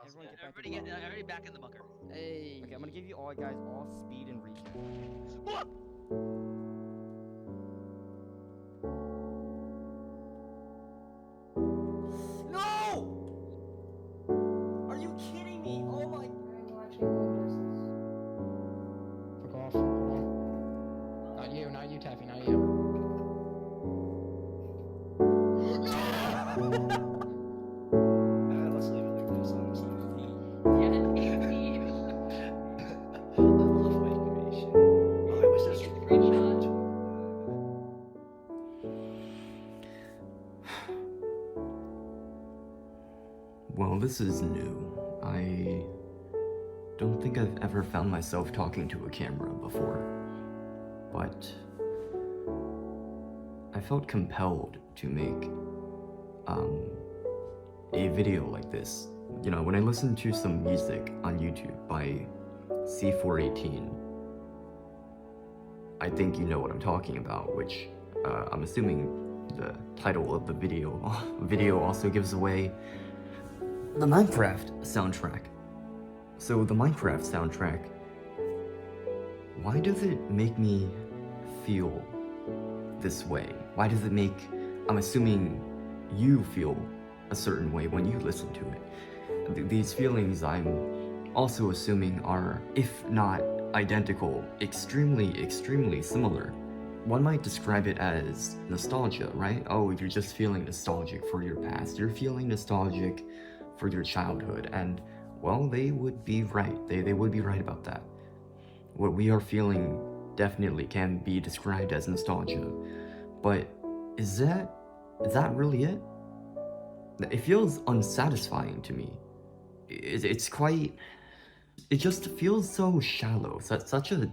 Everyone get back Everybody in the bunker. everybody back in the bunker. Hey. Okay, I'm gonna give you all guys all speed and regen. What? No! Are you kidding me? Oh my. I'm watching Injustice. Fuck off. Hold on. Not you, Taffy, not you. Let's leave it like this, honestly. Yeah, 18. I love animation. Oh, I wish that's Screenshot. Well, this is new. I don't think I've ever found myself talking to a camera before, but I felt compelled to make a video like this. You know, when I listen to some music on YouTube by C418, I think you know what I'm talking about, which I'm assuming the title of the video also gives away the Minecraft soundtrack. So the Minecraft soundtrack, why does it make me feel this way? Why does it make, I'm assuming you feel a certain way when you listen to it? These feelings I'm also assuming are, if not identical, extremely similar. One might describe it as nostalgia, right? Oh, you're just feeling nostalgic for your past. You're feeling nostalgic for your childhood, and well, they would be right. They would be right about that. What we are feeling definitely can be described as nostalgia, but is that really it? It feels unsatisfying to me. It's quite, it just feels so shallow, such a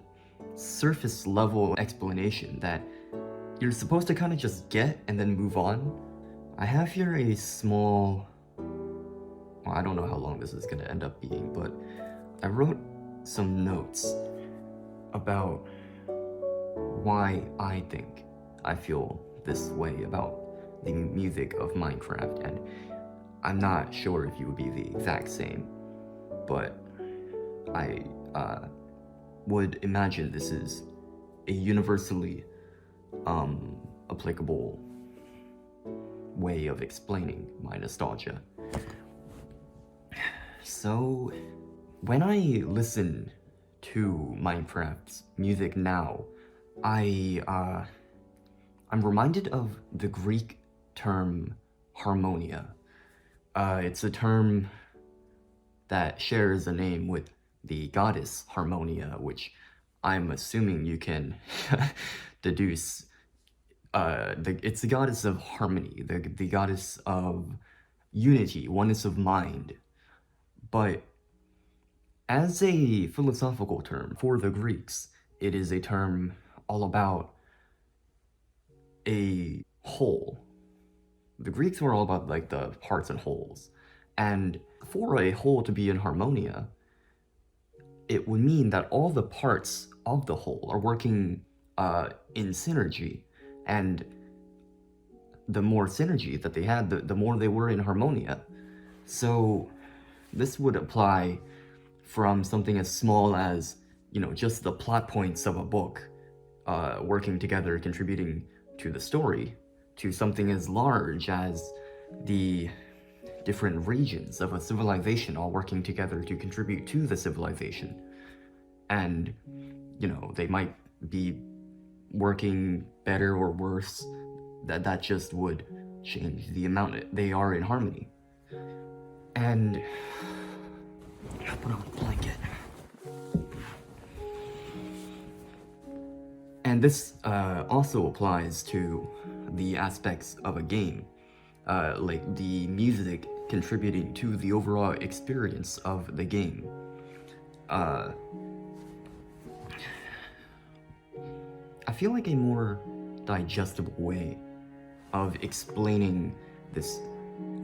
surface level explanation that you're supposed to kind of just get and then move on. I have here a small, well, I don't know how long this is gonna end up being, but I wrote some notes about why I think I feel this way about the music of Minecraft, and I'm not sure if you would be the exact same, but I would imagine this is a universally applicable way of explaining my nostalgia. So, when I listen to Minecraft's music now, I'm reminded of the Greek term harmonia. It's a term that shares a name with the goddess Harmonia, which I'm assuming you can deduce. It's the goddess of harmony, the goddess of unity, oneness of mind. But as a philosophical term for the Greeks, it is a term all about a whole. The Greeks were all about like the parts and wholes. And for a whole to be in harmonia, it would mean that all the parts of the whole are working in synergy. And the more synergy that they had, the more they were in harmonia. So this would apply from something as small as, you know, just the plot points of a book working together, contributing to the story, to something as large as the different regions of a civilization all working together to contribute to the civilization. And, you know, they might be working better or worse, that just would change the amount they are in harmony. And I'll put on a blanket. And this also applies to the aspects of a game, like the music contributing to the overall experience of the game. I feel like a more digestible way of explaining this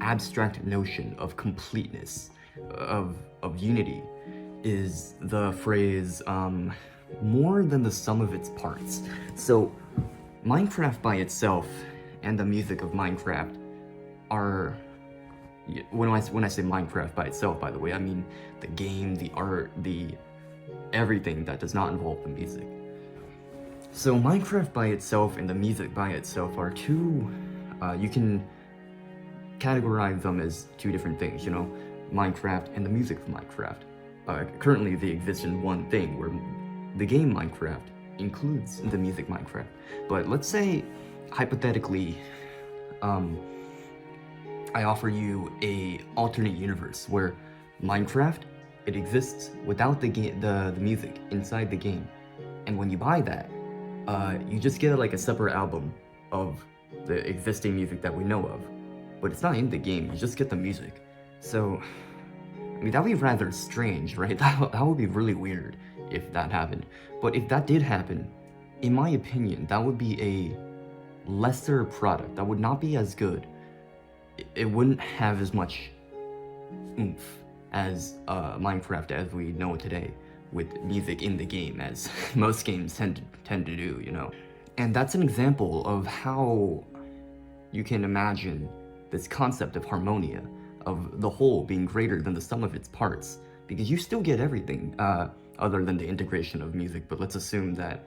abstract notion of completeness, of unity, is the phrase, more than the sum of its parts. So, Minecraft by itself and the music of Minecraft are when I say Minecraft by itself, by the way, I mean the game, the art, the everything that does not involve the music. So Minecraft by itself and the music by itself are two, you can categorize them as two different things, you know, Minecraft and the music of Minecraft. Currently they exist in one thing, where the game Minecraft includes the music Minecraft. But let's say, hypothetically, I offer you a alternate universe where Minecraft, it exists without the music inside the game. And when you buy that, you just get like a separate album of the existing music that we know of. But it's not in the game, you just get the music. So, I mean, that would be rather strange, right? That would be really weird if that happened. But if that did happen, in my opinion, that would be a lesser product. That would not be as good. It wouldn't have as much oomph as Minecraft as we know it today, with music in the game, as most games tend to do, you know. And that's an example of how you can imagine this concept of harmonia, of the whole being greater than the sum of its parts, because you still get everything other than the integration of music. But let's assume that,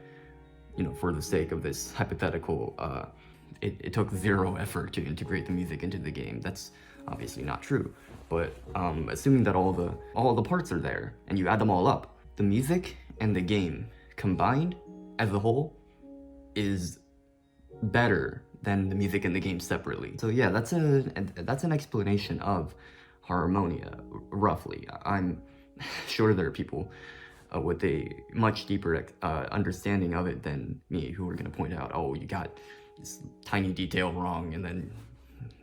you know, for the sake of this hypothetical, it took zero effort to integrate the music into the game. That's obviously not true. But assuming that all the parts are there and you add them all up, the music and the game combined as a whole is better than the music and the game separately. So yeah, that's an explanation of harmonia, roughly. I'm sure there are people with a much deeper understanding of it than me who are gonna point out, oh, you got this tiny detail wrong, and then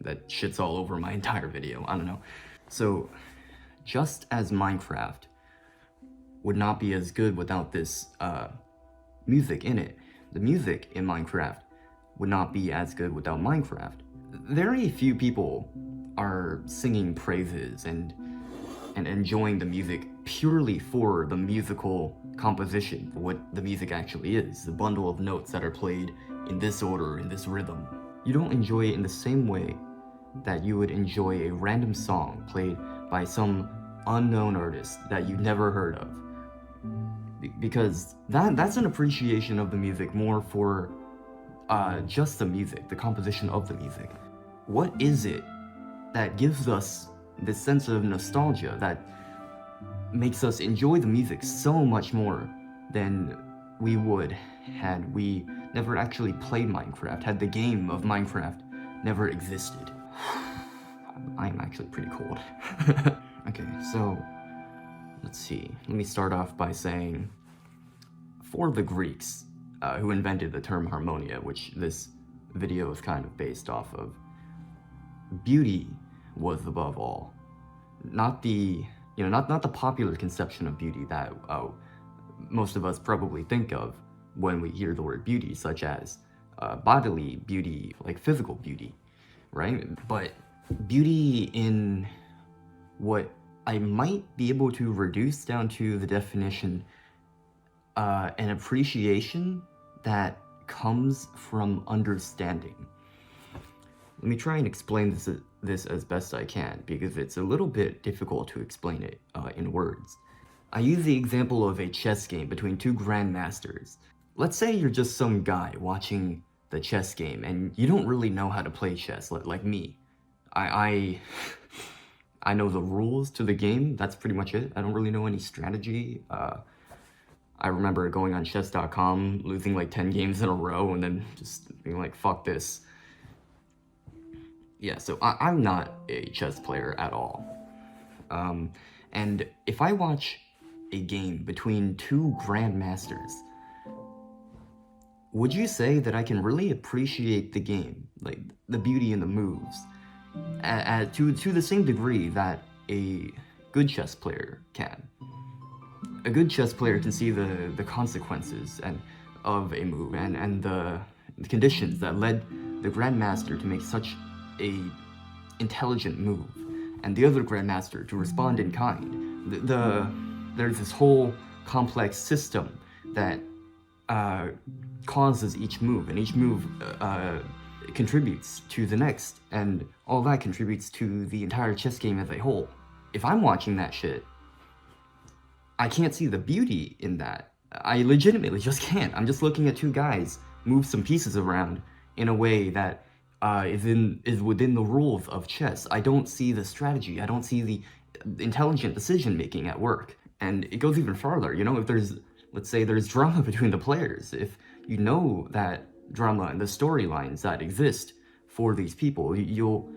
that shit's all over my entire video. I don't know. So just as Minecraft would not be as good without this music in it, the music in Minecraft would not be as good without Minecraft. Very few people are singing praises and enjoying the music purely for the musical composition, for what the music actually is, the bundle of notes that are played in this order, in this rhythm. You don't enjoy it in the same way that you would enjoy a random song played by some unknown artist that you've never heard of. Because that's an appreciation of the music more for just the music, the composition of the music. What is it that gives us this sense of nostalgia that makes us enjoy the music so much more than we would had we never actually played Minecraft, had the game of Minecraft never existed? I'm actually pretty cold. Okay, so let's see. Let me start off by saying, for the Greeks, who invented the term harmonia, which this video is kind of based off of, beauty was above all. Not the, not the popular conception of beauty that most of us probably think of when we hear the word beauty, such as bodily beauty, like physical beauty, right? But beauty in what I might be able to reduce down to the definition, an appreciation that comes from understanding. Let me try and explain this as best I can, because it's a little bit difficult to explain it in words. I use the example of a chess game between two grandmasters. Let's say you're just some guy watching the chess game and you don't really know how to play chess, like me. I know the rules to the game, that's pretty much it. I don't really know any strategy. I remember going on chess.com, losing like 10 games in a row, and then just being like, fuck this. Yeah, so I'm not a chess player at all. And if I watch a game between two grandmasters, would you say that I can really appreciate the game, like the beauty in the moves, to the same degree that a good chess player can? A good chess player can see the consequences of a move and the conditions that led the grandmaster to make such a intelligent move, and the other grandmaster to respond in kind. There's this whole complex system that causes each move, and each move contributes to the next, and all that contributes to the entire chess game as a whole. If I'm watching that shit, I can't see the beauty in that. I legitimately just can't. I'm just looking at two guys move some pieces around in a way that is within the rules of chess. I don't see the strategy. I don't see the intelligent decision making at work. And it goes even farther. You know, if there's, let's say there's drama between the players, if you know that drama and the storylines that exist for these people, you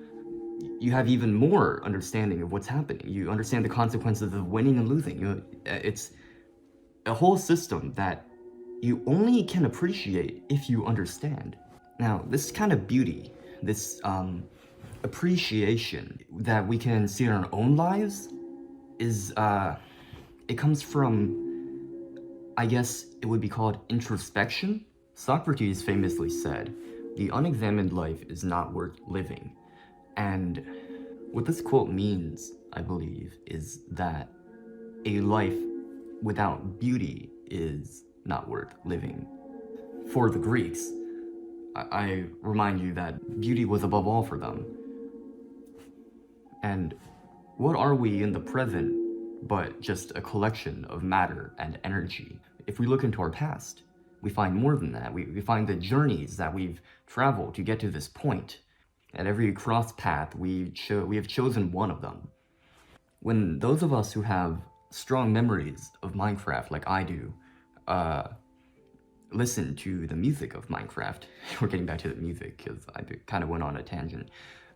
have even more understanding of what's happening. You understand the consequences of winning and losing. It's a whole system that you only can appreciate if you understand. Now, this kind of beauty, this appreciation that we can see in our own lives is, it comes from, I guess it would be called introspection. Socrates famously said, "The unexamined life is not worth living." And what this quote means, I believe, is that a life without beauty is not worth living. For the Greeks, I remind you that beauty was above all for them. And what are we in the present but just a collection of matter and energy? If we look into our past, we find more than that. We find the journeys that we've traveled to get to this point. At every cross path, we have chosen one of them. When those of us who have strong memories of Minecraft, like I do, listen to the music of Minecraft, we're getting back to the music because I kind of went on a tangent,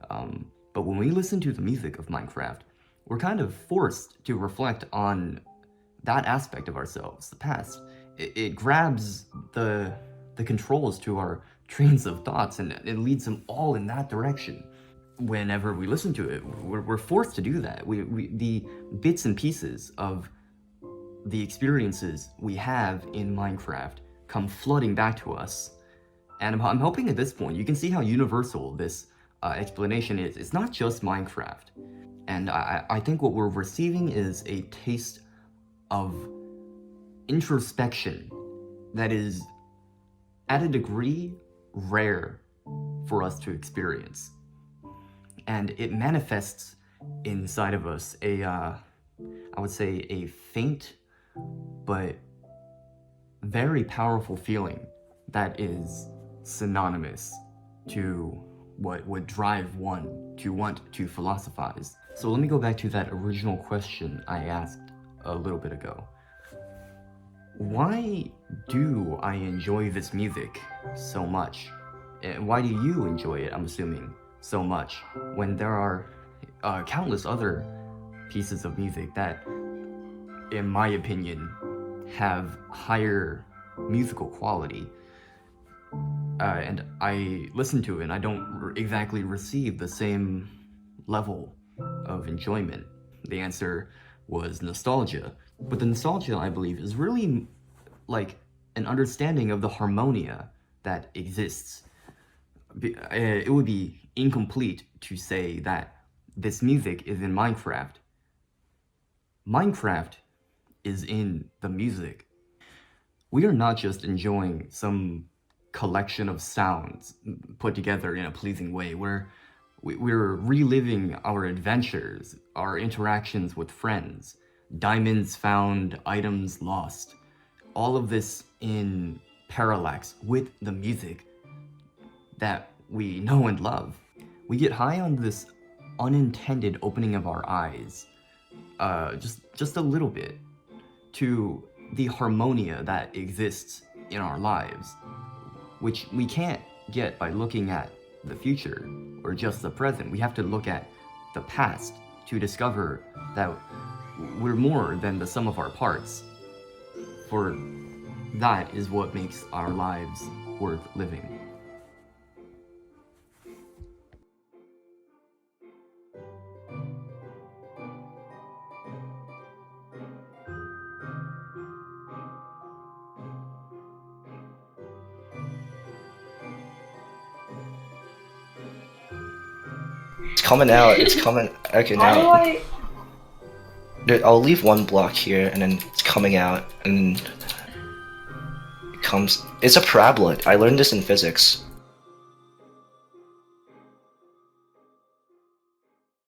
but when we listen to the music of Minecraft, we're kind of forced to reflect on that aspect of ourselves, the past. It grabs the controls to our trains of thoughts and it leads them all in that direction. Whenever we listen to it, we're forced to do that. The bits and pieces of the experiences we have in Minecraft come flooding back to us. And I'm hoping at this point you can see how universal this explanation is. It's not just Minecraft. And I think what we're receiving is a taste of introspection that is, at a degree, rare for us to experience. And it manifests inside of us I would say a faint but very powerful feeling that is synonymous to what would drive one to want to philosophize. So let me go back to that original question I asked a little bit ago. Why do I enjoy this music so much? And why do you enjoy it, I'm assuming, so much, when there are countless other pieces of music that, in my opinion, have higher musical quality? And I listen to it and I don't exactly receive the same level of enjoyment. The answer was nostalgia. But the nostalgia, I believe, is really like an understanding of the harmonia that exists. It would be incomplete to say that this music is in Minecraft. Minecraft is in the music. We are not just enjoying some collection of sounds put together in a pleasing way. We're reliving our adventures, our interactions with friends, diamonds found, items lost. All of this in parallax with the music that we know and love. We get high on this unintended opening of our eyes, just a little bit, to the harmonia that exists in our lives, which we can't get by looking at the future or just the present. We have to look at the past to discover that we're more than the sum of our parts. For that is what makes our lives worth living. It's coming out. It's coming. Okay, How do now I? Dude, I'll leave one block here, and then it's coming out, and it comes. It's a parabola. I learned this in physics.